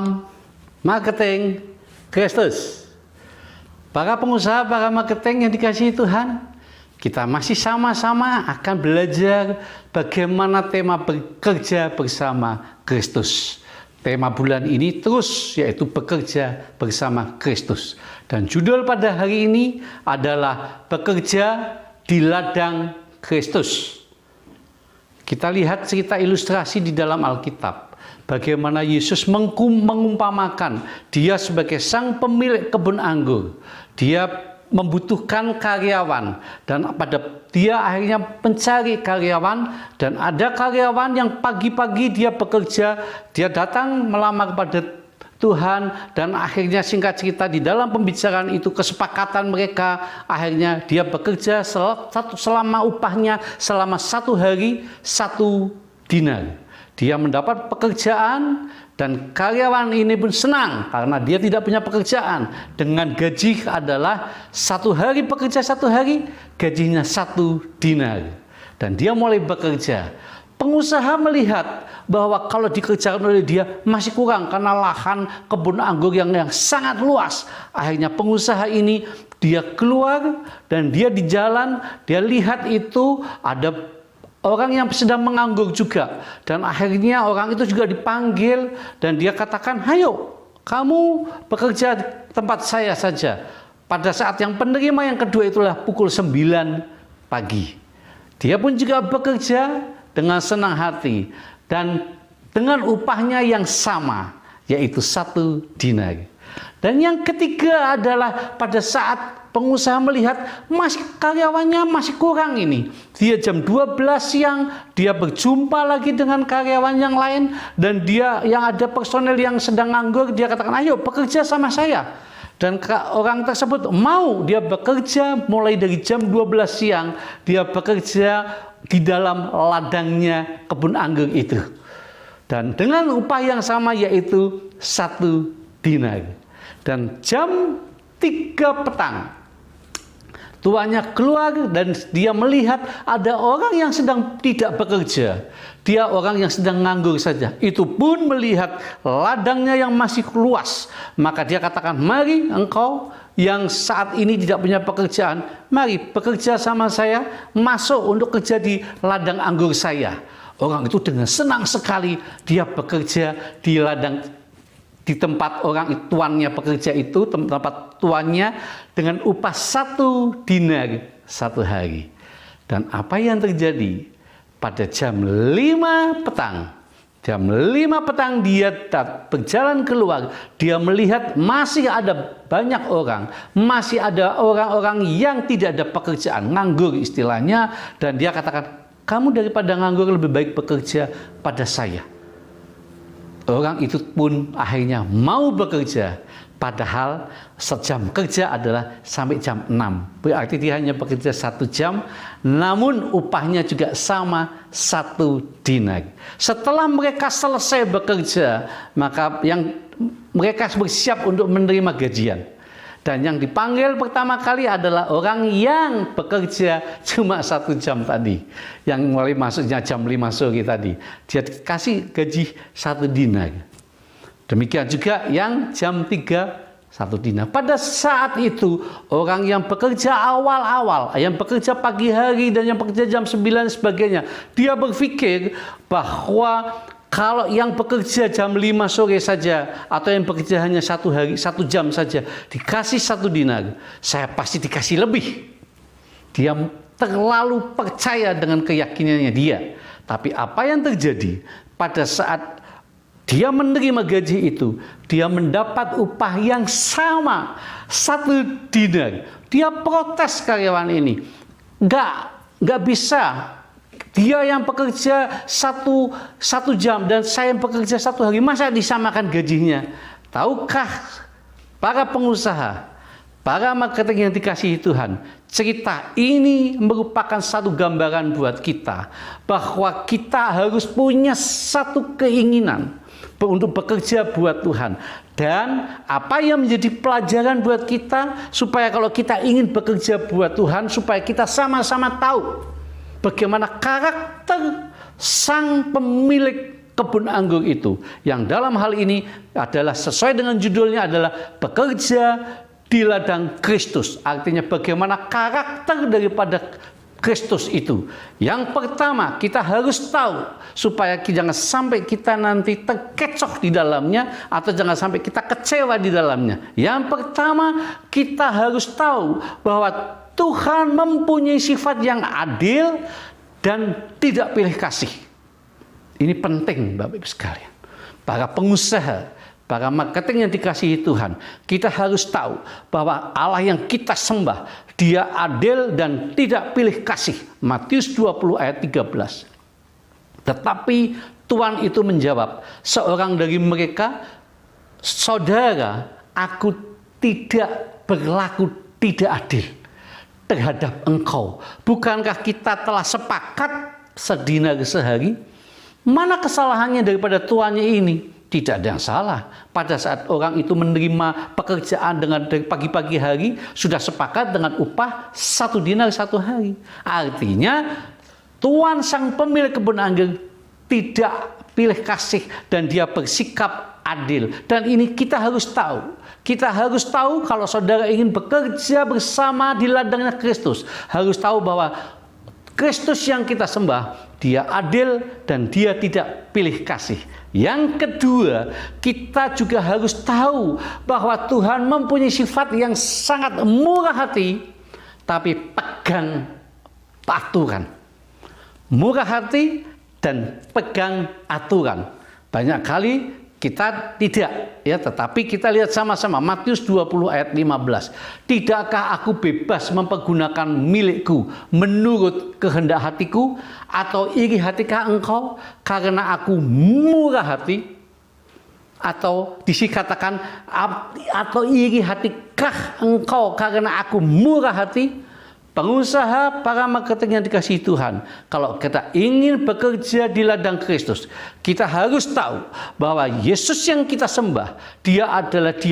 Salam marketing Kristus. Para pengusaha, para marketing yang dikasihi Tuhan, kita masih sama-sama akan belajar bagaimana tema bekerja bersama Kristus. Tema bulan ini terus yaitu bekerja bersama Kristus. Dan judul pada hari ini adalah bekerja di ladang Kristus. Kita lihat cerita ilustrasi di dalam Alkitab. Bagaimana Yesus mengumpamakan dia sebagai sang pemilik kebun anggur. Dia membutuhkan karyawan dan dia akhirnya mencari karyawan, dan ada karyawan yang pagi-pagi dia bekerja, dia datang melamar pada Tuhan, dan akhirnya singkat cerita di dalam pembicaraan itu kesepakatan mereka, akhirnya dia bekerja selama upahnya selama 1 hari 1 dinar. Dia mendapat pekerjaan dan karyawan ini pun senang karena dia tidak punya pekerjaan. Dengan gaji adalah 1 hari bekerja 1 hari, gajinya 1 dinar. Dan dia mulai bekerja. Pengusaha melihat bahwa kalau dikerjakan oleh dia masih kurang karena lahan kebun anggur yang sangat luas. Akhirnya pengusaha ini dia keluar dan dia di jalan, dia lihat itu ada orang yang sedang menganggur juga. Dan akhirnya orang itu juga dipanggil dan dia katakan, "Ayo, kamu bekerja di tempat saya saja." Pada saat yang penerima yang kedua itulah pukul 9 pagi. Dia pun juga bekerja dengan senang hati dan dengan upahnya yang sama, yaitu 1 dinar. Dan yang ketiga adalah pada saat pengusaha melihat karyawannya masih kurang ini. Dia jam 12 siang, dia berjumpa lagi dengan karyawan yang lain, dan dia yang ada personel yang sedang nganggur, dia katakan, "Ayo bekerja sama saya." Dan orang tersebut mau, dia bekerja mulai dari jam 12 siang, dia bekerja di dalam ladangnya kebun anggur itu. Dan dengan upah yang sama yaitu 1 dinar. Dan jam 3 petang, tuannya keluar dan dia melihat ada orang yang sedang tidak bekerja. Dia orang yang sedang nganggur saja. Itu pun melihat ladangnya yang masih luas. Maka dia katakan, "Mari engkau yang saat ini tidak punya pekerjaan, mari bekerja sama saya, masuk untuk kerja di ladang anggur saya." Orang itu dengan senang sekali dia bekerja di ladang, di tempat orang tuannya bekerja itu, tempat tuannya, dengan upah 1 dinar 1 hari. Dan apa yang terjadi? Pada jam 5 petang, dia berjalan keluar, dia melihat masih ada banyak orang, masih ada orang-orang yang tidak ada pekerjaan, nganggur istilahnya, dan dia katakan, "Kamu daripada nganggur lebih baik bekerja pada saya." Orang itu pun akhirnya mau bekerja, padahal sejam kerja adalah sampai jam 6. Berarti dia hanya bekerja 1 jam, namun upahnya juga sama 1 dinar. Setelah mereka selesai bekerja, maka mereka bersiap untuk menerima gajian. Dan yang dipanggil pertama kali adalah orang yang bekerja cuma 1 jam tadi. Yang mulai masuknya jam 5 sore tadi. Dia dikasih gaji 1 dinar. Demikian juga yang jam 3, 1 dinar. Pada saat itu orang yang bekerja awal-awal, yang bekerja pagi hari dan yang bekerja jam 9 dan sebagainya, dia berpikir bahwa kalau yang bekerja jam 5 sore saja, atau yang bekerja hanya 1 jam saja, dikasih 1 dinar, saya pasti dikasih lebih. Dia terlalu percaya dengan keyakinannya dia. Tapi apa yang terjadi? Pada saat dia menerima gaji itu, dia mendapat upah yang sama, 1 dinar. Dia protes karyawan ini. Nggak bisa. Dia yang bekerja 1 jam dan saya yang bekerja 1 hari, masa disamakan gajinya? Tahukah para pengusaha, para marketing yang dikasihi Tuhan, cerita ini merupakan satu gambaran buat kita bahwa kita harus punya satu keinginan untuk bekerja buat Tuhan. Dan apa yang menjadi pelajaran buat kita, supaya kalau kita ingin bekerja buat Tuhan, supaya kita sama-sama tahu bagaimana karakter sang pemilik kebun anggur itu, yang dalam hal ini adalah sesuai dengan judulnya adalah bekerja di ladang Kristus. Artinya bagaimana karakter daripada Kristus itu. Yang pertama, kita harus tahu supaya jangan sampai kita nanti terkecoh di dalamnya atau jangan sampai kita kecewa di dalamnya. Yang pertama, kita harus tahu bahwa Tuhan mempunyai sifat yang adil dan tidak pilih kasih. Ini penting Bapak Ibu sekalian. Para pengusaha, para marketing yang dikasihi Tuhan, kita harus tahu bahwa Allah yang kita sembah, Dia adil dan tidak pilih kasih. Matius 20 ayat 13. Tetapi Tuhan itu menjawab, seorang dari mereka, saudara, aku tidak berlaku tidak adil terhadap engkau. Bukankah kita telah sepakat sedinar sehari? Mana kesalahannya daripada tuannya ini? Tidak ada yang salah. Pada saat orang itu menerima pekerjaan dari pagi-pagi hari, sudah sepakat dengan upah 1 dinar 1 hari. Artinya, Tuan sang pemilik kebun anggur tidak pilih kasih dan dia bersikap adil. Dan ini kita harus tahu. Kita harus tahu kalau saudara ingin bekerja bersama di ladangnya Kristus, harus tahu bahwa Kristus yang kita sembah, Dia adil dan Dia tidak pilih kasih. Yang kedua, kita juga harus tahu bahwa Tuhan mempunyai sifat yang sangat murah hati, tapi pegang aturan. Murah hati dan pegang aturan. Banyak kali kita tidak, ya, tetapi kita lihat sama-sama Matius 20 ayat 15. Tidakkah aku bebas mempergunakan milikku menurut kehendak hatiku, atau iri hatikah engkau karena aku murah hati? Atau dikatakan, atau iri hatikah engkau karena aku murah hati? Pengusaha, para marketing yang dikasihi Tuhan, kalau kita ingin bekerja di ladang Kristus, kita harus tahu bahwa Yesus yang kita sembah, Dia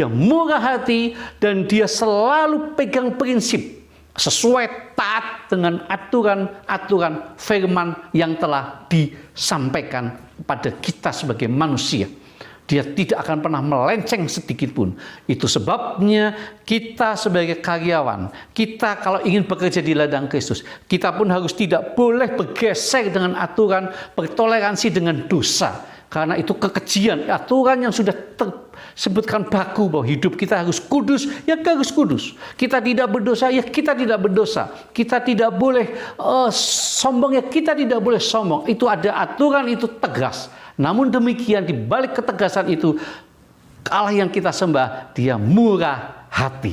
murah hati dan Dia selalu pegang prinsip sesuai taat dengan aturan-aturan firman yang telah disampaikan pada kita sebagai manusia. Dia tidak akan pernah melenceng sedikit pun. Itu sebabnya kita sebagai karyawan, kita kalau ingin bekerja di ladang Kristus, kita pun harus tidak boleh bergeser dengan aturan, bertoleransi dengan dosa. Karena itu kekejian, aturan yang sudah tersebutkan baku bahwa hidup kita harus kudus, ya harus kudus. Kita tidak berdosa, ya kita tidak berdosa. Kita tidak boleh sombong, ya kita tidak boleh sombong. Itu ada aturan, itu tegas. Namun demikian, di balik ketegasan itu, Allah yang kita sembah, Dia murah hati.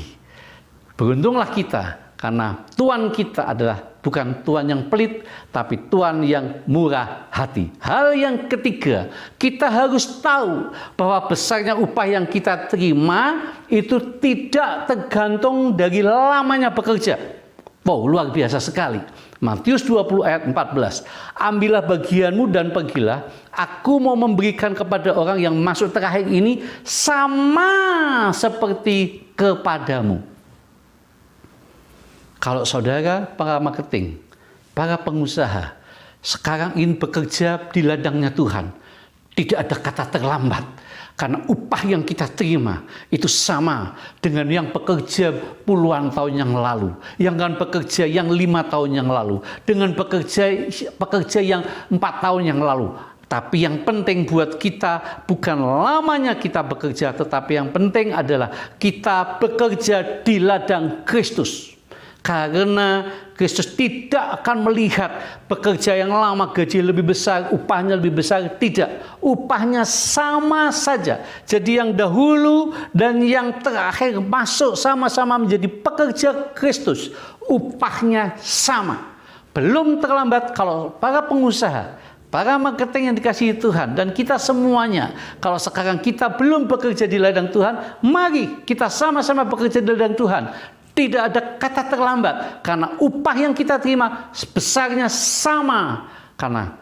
Beruntunglah kita, karena Tuhan kita adalah bukan Tuhan yang pelit, tapi Tuhan yang murah hati. Hal yang ketiga, kita harus tahu bahwa besarnya upah yang kita terima itu tidak tergantung dari lamanya bekerja. Wow, luar biasa sekali. Matius 20 ayat 14. Ambillah bagianmu dan pergilah. Aku mau memberikan kepada orang yang masuk terakhir ini sama seperti kepadamu. Kalau saudara, para marketing, para pengusaha, sekarang ingin bekerja di ladangnya Tuhan, tidak ada kata terlambat. Karena upah yang kita terima itu sama dengan yang bekerja puluhan tahun yang lalu, yang kan bekerja yang 5 tahun yang lalu, dengan pekerja yang 4 tahun yang lalu. Tapi yang penting buat kita bukan lamanya kita bekerja, tetapi yang penting adalah kita bekerja di ladang Kristus. Karena Kristus tidak akan melihat pekerja yang lama gaji lebih besar, upahnya lebih besar. Tidak, upahnya sama saja. Jadi yang dahulu dan yang terakhir masuk sama-sama menjadi pekerja Kristus. Upahnya sama. Belum terlambat kalau para pengusaha, para marketing yang dikasihi Tuhan, dan kita semuanya, kalau sekarang kita belum bekerja di ladang Tuhan, mari kita sama-sama bekerja di ladang Tuhan. Tidak ada kata terlambat, karena upah yang kita terima besarnya sama. Karena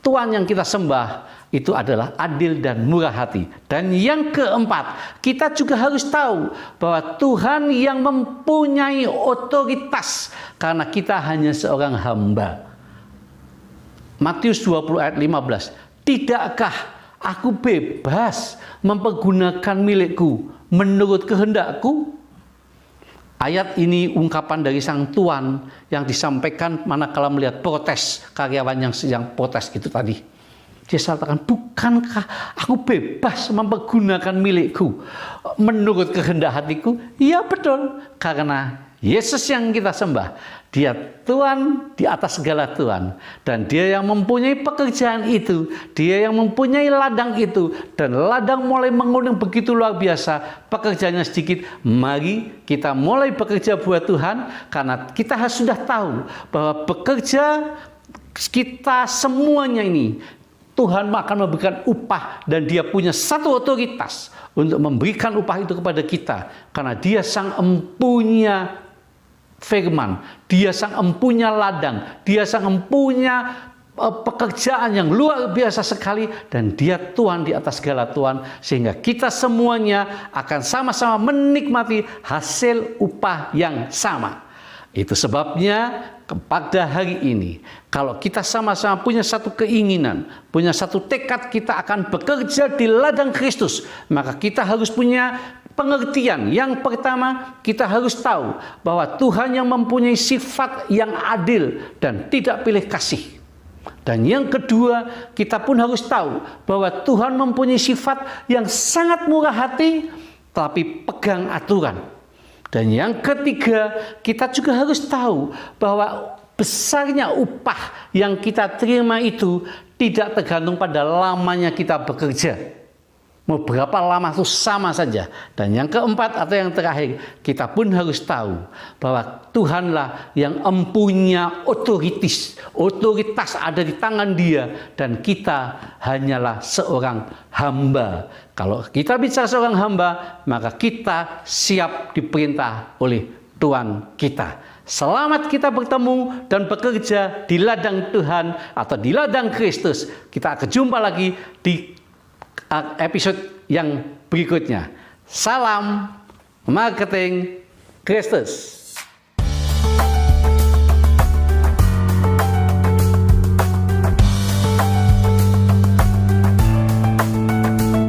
Tuhan yang kita sembah itu adalah adil dan murah hati. Dan yang keempat, kita juga harus tahu bahwa Tuhan yang mempunyai otoritas, karena kita hanya seorang hamba. Matius 20 ayat 15. Tidakkah aku bebas mempergunakan milikku menurut kehendakku? Ayat ini ungkapan dari sang tuan yang disampaikan manakala melihat protes karyawan yang protes itu tadi. Dia katakan, bukankah aku bebas mempergunakan milikku menurut kehendak hatiku? Iya betul, karena Yesus yang kita sembah, Dia Tuhan di atas segala Tuhan. Dan Dia yang mempunyai pekerjaan itu, Dia yang mempunyai ladang itu. Dan ladang mulai mengundang begitu luar biasa, pekerjaannya sedikit. Mari kita mulai bekerja buat Tuhan, karena kita sudah tahu bahwa bekerja kita semuanya ini, Tuhan akan memberikan upah, dan Dia punya satu otoritas untuk memberikan upah itu kepada kita. Karena Dia sang empunya firman, Dia sang empunya ladang, Dia sang empunya pekerjaan yang luar biasa sekali, dan Dia Tuhan di atas segala Tuhan, sehingga kita semuanya akan sama-sama menikmati hasil upah yang sama. Itu sebabnya pada hari ini, kalau kita sama-sama punya satu keinginan, punya satu tekad, kita akan bekerja di ladang Kristus, maka kita harus punya pengertian. Yang pertama, kita harus tahu bahwa Tuhan yang mempunyai sifat yang adil dan tidak pilih kasih. Dan yang kedua, kita pun harus tahu bahwa Tuhan mempunyai sifat yang sangat murah hati, tapi pegang aturan. Dan yang ketiga, kita juga harus tahu bahwa besarnya upah yang kita terima itu tidak tergantung pada lamanya kita bekerja. Mau berapa lama itu sama saja. Dan yang keempat atau yang terakhir, kita pun harus tahu bahwa Tuhanlah yang mempunyai otoritas ada di tangan Dia, dan kita hanyalah seorang hamba. Kalau kita bicara seorang hamba, maka kita siap diperintah oleh Tuhan kita. Selamat kita bertemu dan bekerja di ladang Tuhan atau di ladang Kristus. Kita akan jumpa lagi di episode yang berikutnya. Salam marketing Kristus.